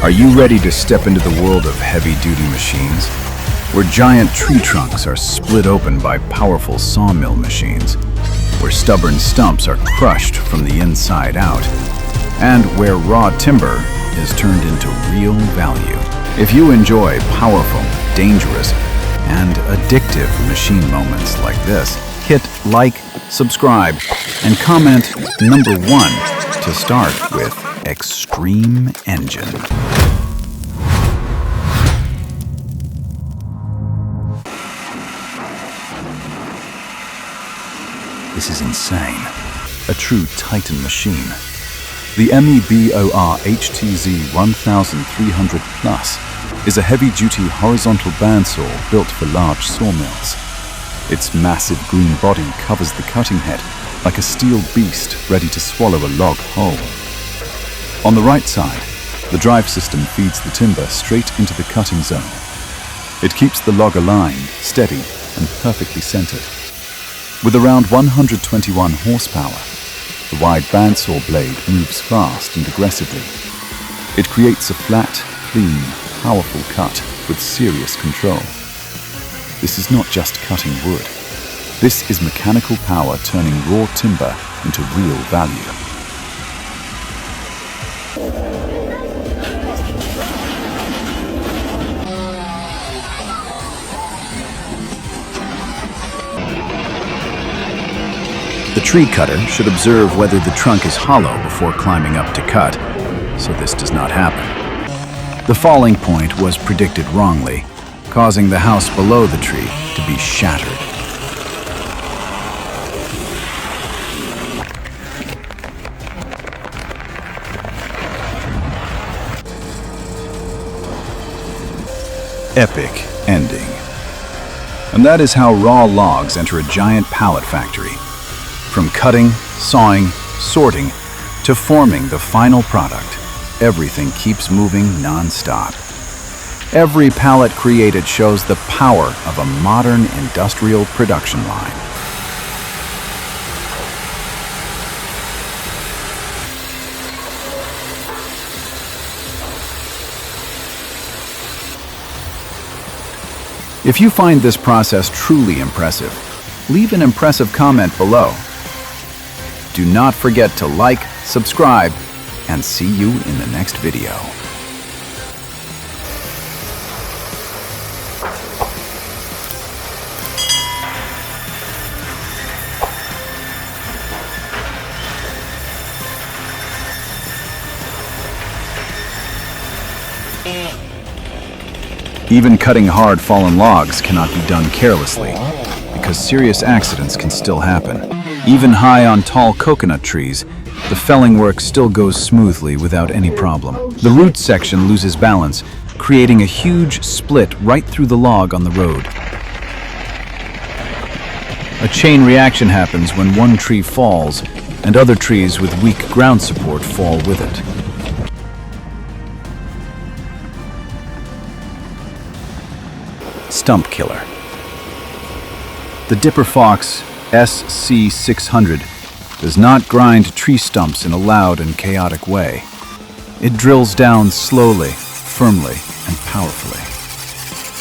Are you ready to step into the world of heavy-duty machines? Where giant tree trunks are split open by powerful sawmill machines, where stubborn stumps are crushed from the inside out, and where raw timber is turned into real value. If you enjoy powerful, dangerous, and addictive machine moments like this, hit like, subscribe, and comment number 1 to start with Extreme Engine. This is insane. A true Titan machine. The MEBOR HTZ 1300 Plus is a heavy-duty horizontal bandsaw built for large sawmills. Its massive green body covers the cutting head like a steel beast ready to swallow a log whole. On the right side, the drive system feeds the timber straight into the cutting zone. It keeps the log aligned, steady, and perfectly centered. With around 121 horsepower, the wide bandsaw blade moves fast and aggressively. It creates a flat, clean, powerful cut with serious control. This is not just cutting wood. This is mechanical power turning raw timber into real value. The tree cutter should observe whether the trunk is hollow before climbing up to cut, so this does not happen. The falling point was predicted wrongly, causing the house below the tree to be shattered. Epic ending. And that is how raw logs enter a giant pallet factory. From cutting, sawing, sorting, to forming the final product, everything keeps moving non-stop. Every pallet created shows the power of a modern industrial production line. If you find this process truly impressive, leave an impressive comment below. Do not forget to like, subscribe, and see you in the next video. Even cutting hard fallen logs cannot be done carelessly, because serious accidents can still happen. Even high on tall coconut trees, the felling work still goes smoothly without any problem. The root section loses balance, creating a huge split right through the log on the road. A chain reaction happens when one tree falls, and other trees with weak ground support fall with it. Stump killer. The Dipper Fox SC600 does not grind tree stumps in a loud and chaotic way. It drills down slowly, firmly, and powerfully.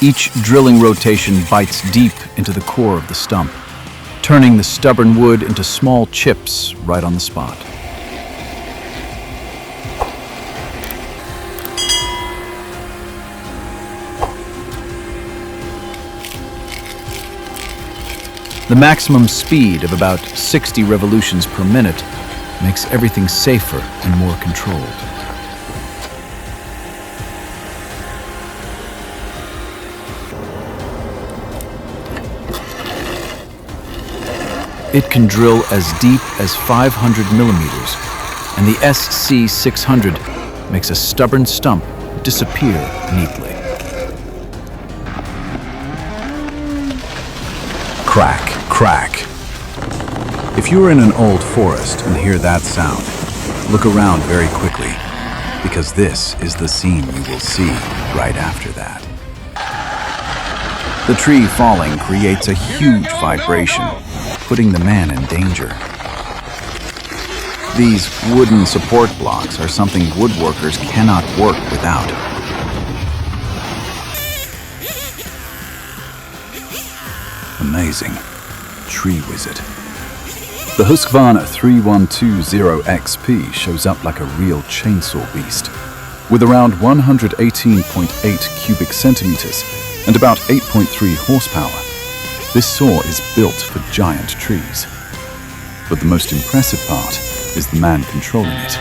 Each drilling rotation bites deep into the core of the stump, turning the stubborn wood into small chips right on the spot. The maximum speed of about 60 revolutions per minute makes everything safer and more controlled. It can drill as deep as 500 millimeters, and the SC600 makes a stubborn stump disappear neatly. Crack, crack. If you are in an old forest and hear that sound, look around very quickly, because this is the scene you will see right after that. The tree falling creates a huge vibration, putting the man in danger. These wooden support blocks are something woodworkers cannot work without. Amazing. Tree wizard. The Husqvarna 3120XP shows up like a real chainsaw beast. With around 118.8 cubic centimeters and about 8.3 horsepower, this saw is built for giant trees. But the most impressive part is the man controlling it.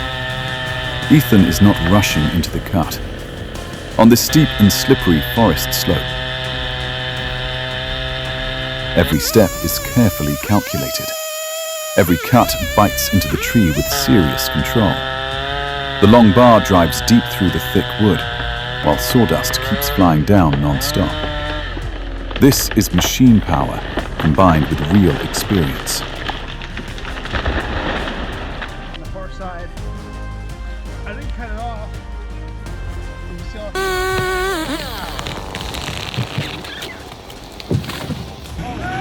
Ethan is not rushing into the cut. On this steep and slippery forest slope, every step is carefully calculated. Every cut bites into the tree with serious control. The long bar drives deep through the thick wood, while sawdust keeps flying down non-stop. This is machine power combined with real experience. On the far side, I didn't cut it off.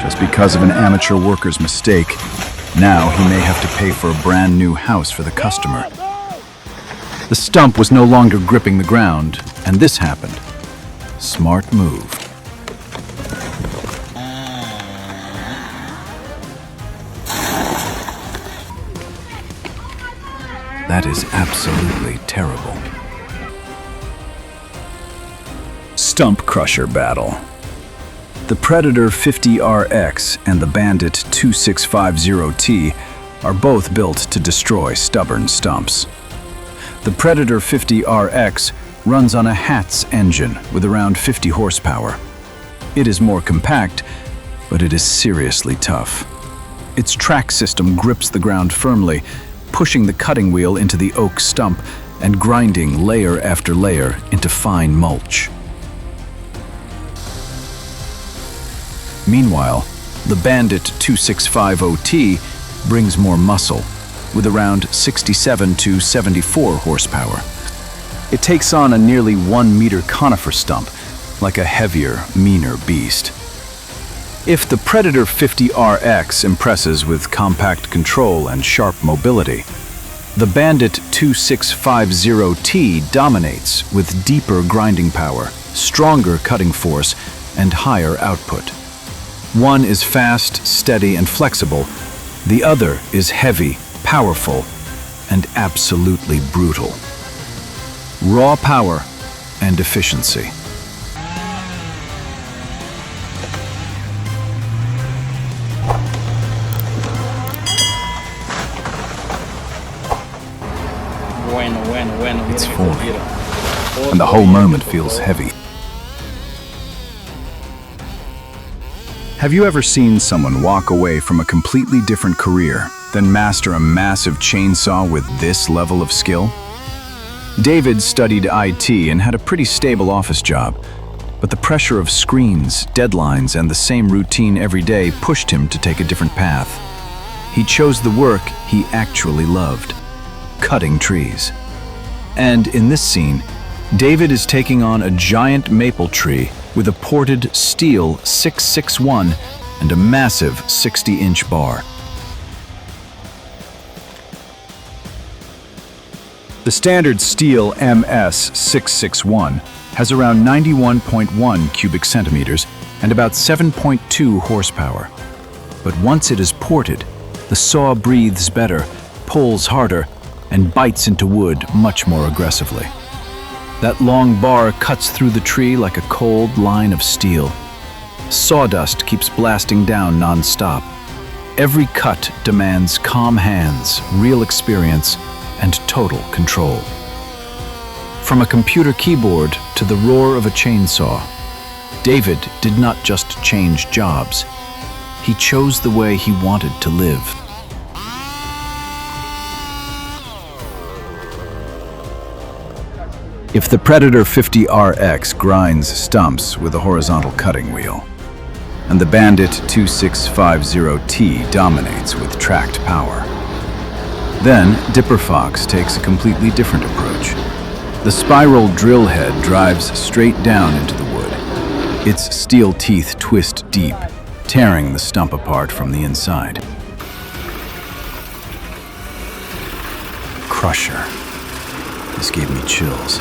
Just because of an amateur worker's mistake, now he may have to pay for a brand new house for the customer. The stump was no longer gripping the ground, and this happened. Smart move. That is absolutely terrible. Stump crusher battle. The Predator 50RX and the Bandit 2650T are both built to destroy stubborn stumps. The Predator 50RX runs on a Hatz engine with around 50 horsepower. It is more compact, but it is seriously tough. Its track system grips the ground firmly, pushing the cutting wheel into the oak stump and grinding layer after layer into fine mulch. Meanwhile, the Bandit 2650T brings more muscle, with around 67 to 74 horsepower. It takes on a nearly 1 meter conifer stump, like a heavier, meaner beast. If the Predator 50RX impresses with compact control and sharp mobility, the Bandit 2650T dominates with deeper grinding power, stronger cutting force, and higher output. One is fast, steady, and flexible. The other is heavy, powerful, and absolutely brutal. Raw power and efficiency. It's falling, and the whole moment feels heavy. Have you ever seen someone walk away from a completely different career, then master a massive chainsaw with this level of skill? David studied IT and had a pretty stable office job, but the pressure of screens, deadlines, and the same routine every day pushed him to take a different path. He chose the work he actually loved, cutting trees. And in this scene, David is taking on a giant maple tree with a ported steel 661 and a massive 60-inch bar. The standard steel MS 661 has around 91.1 cubic centimeters and about 7.2 horsepower. But once it is ported, the saw breathes better, pulls harder, and bites into wood much more aggressively. That long bar cuts through the tree like a cold line of steel. Sawdust keeps blasting down non-stop. Every cut demands calm hands, real experience, and total control. From a computer keyboard to the roar of a chainsaw, David did not just change jobs. He chose the way he wanted to live. If the Predator 50RX grinds stumps with a horizontal cutting wheel, and the Bandit 2650T dominates with tracked power, then Dipper Fox takes a completely different approach. The spiral drill head drives straight down into the wood. Its steel teeth twist deep, tearing the stump apart from the inside. crusher. This gave me chills.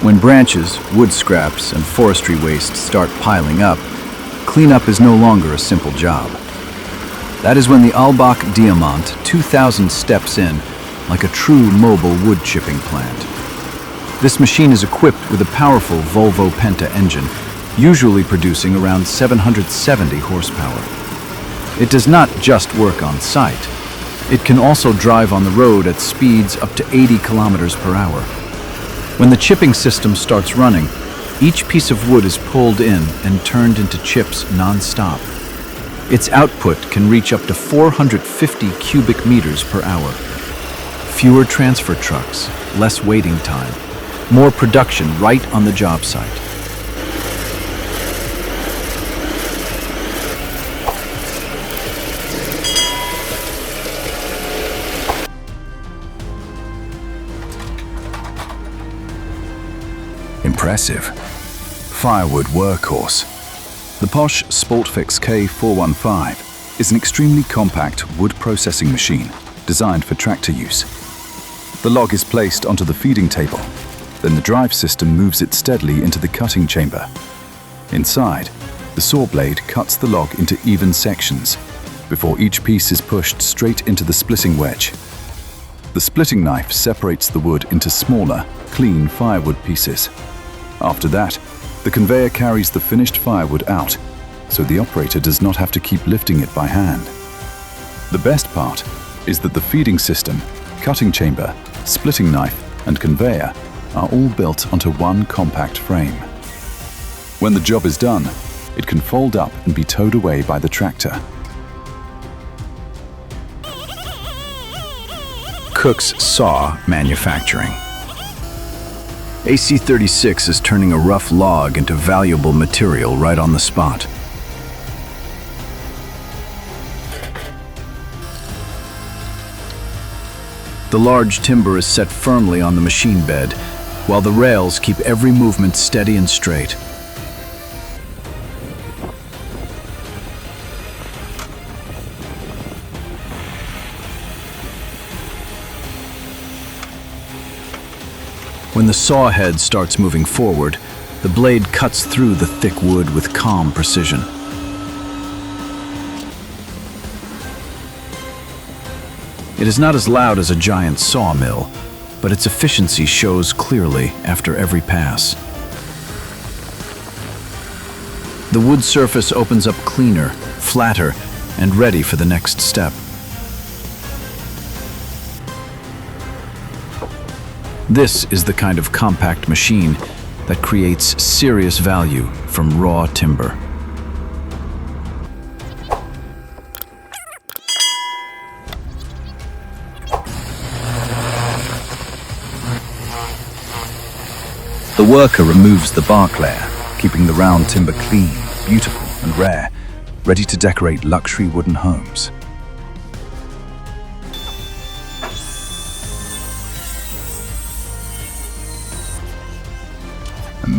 When branches, wood scraps, and forestry waste start piling up, cleanup is no longer a simple job. That is when the Albach Diamant 2000 steps in, like a true mobile wood chipping plant. This machine is equipped with a powerful Volvo Penta engine, usually producing around 770 horsepower. It does not just work on site. It can also drive on the road at speeds up to 80 kilometers per hour. When the chipping system starts running, each piece of wood is pulled in and turned into chips non-stop. Its output can reach up to 450 cubic meters per hour. Fewer transfer trucks, less waiting time, more production right on the job site. Impressive. Firewood workhorse. The Bosch Sportfix K415 is an extremely compact wood processing machine designed for tractor use. The log is placed onto the feeding table, then the drive system moves it steadily into the cutting chamber. Inside, the saw blade cuts the log into even sections before each piece is pushed straight into the splitting wedge. The splitting knife separates the wood into smaller, clean firewood pieces. After that, the conveyor carries the finished firewood out, so the operator does not have to keep lifting it by hand. The best part is that the feeding system, cutting chamber, splitting knife, and conveyor are all built onto one compact frame. When the job is done, it can fold up and be towed away by the tractor. Cook's Saw Manufacturing. AC36 is turning a rough log into valuable material right on the spot. The large timber is set firmly on the machine bed, while the rails keep every movement steady and straight. When the saw head starts moving forward, the blade cuts through the thick wood with calm precision. It is not as loud as a giant sawmill, but its efficiency shows clearly after every pass. The wood surface opens up cleaner, flatter, and ready for the next step. This is the kind of compact machine that creates serious value from raw timber. The worker removes the bark layer, keeping the round timber clean, beautiful, and rare, ready to decorate luxury wooden homes.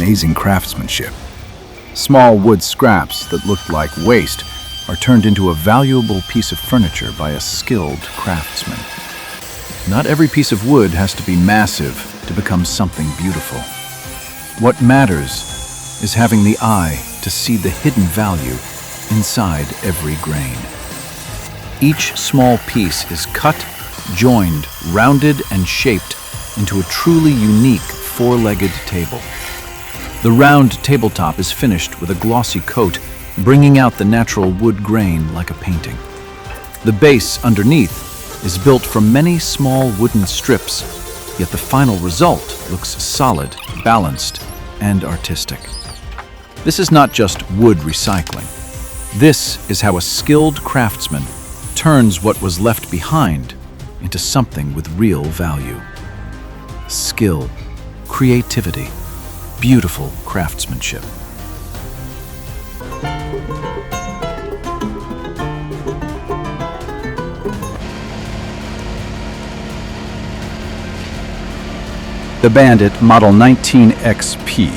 Amazing craftsmanship. Small wood scraps that looked like waste are turned into a valuable piece of furniture by a skilled craftsman. Not every piece of wood has to be massive to become something beautiful. What matters is having the eye to see the hidden value inside every grain. Each small piece is cut, joined, rounded, and shaped into a truly unique four-legged table. The round tabletop is finished with a glossy coat, bringing out the natural wood grain like a painting. The base underneath is built from many small wooden strips, yet the final result looks solid, balanced, and artistic. This is not just wood recycling. This is how a skilled craftsman turns what was left behind into something with real value. Skill, creativity, beautiful craftsmanship. The Bandit Model 19 XP,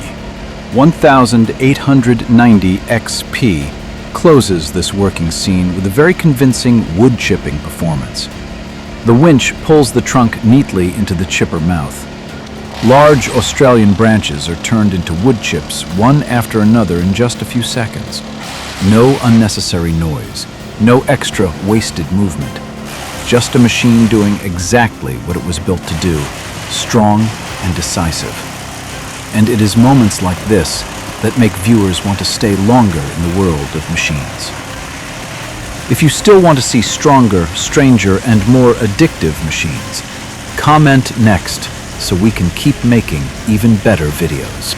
1890 XP, closes this working scene with a very convincing wood chipping performance. The winch pulls the trunk neatly into the chipper mouth. Large Australian branches are turned into wood chips one after another in just a few seconds. No unnecessary noise, no extra wasted movement. Just a machine doing exactly what it was built to do, strong and decisive. And it is moments like this that make viewers want to stay longer in the world of machines. If you still want to see stronger, stranger, and more addictive machines, comment next so we can keep making even better videos.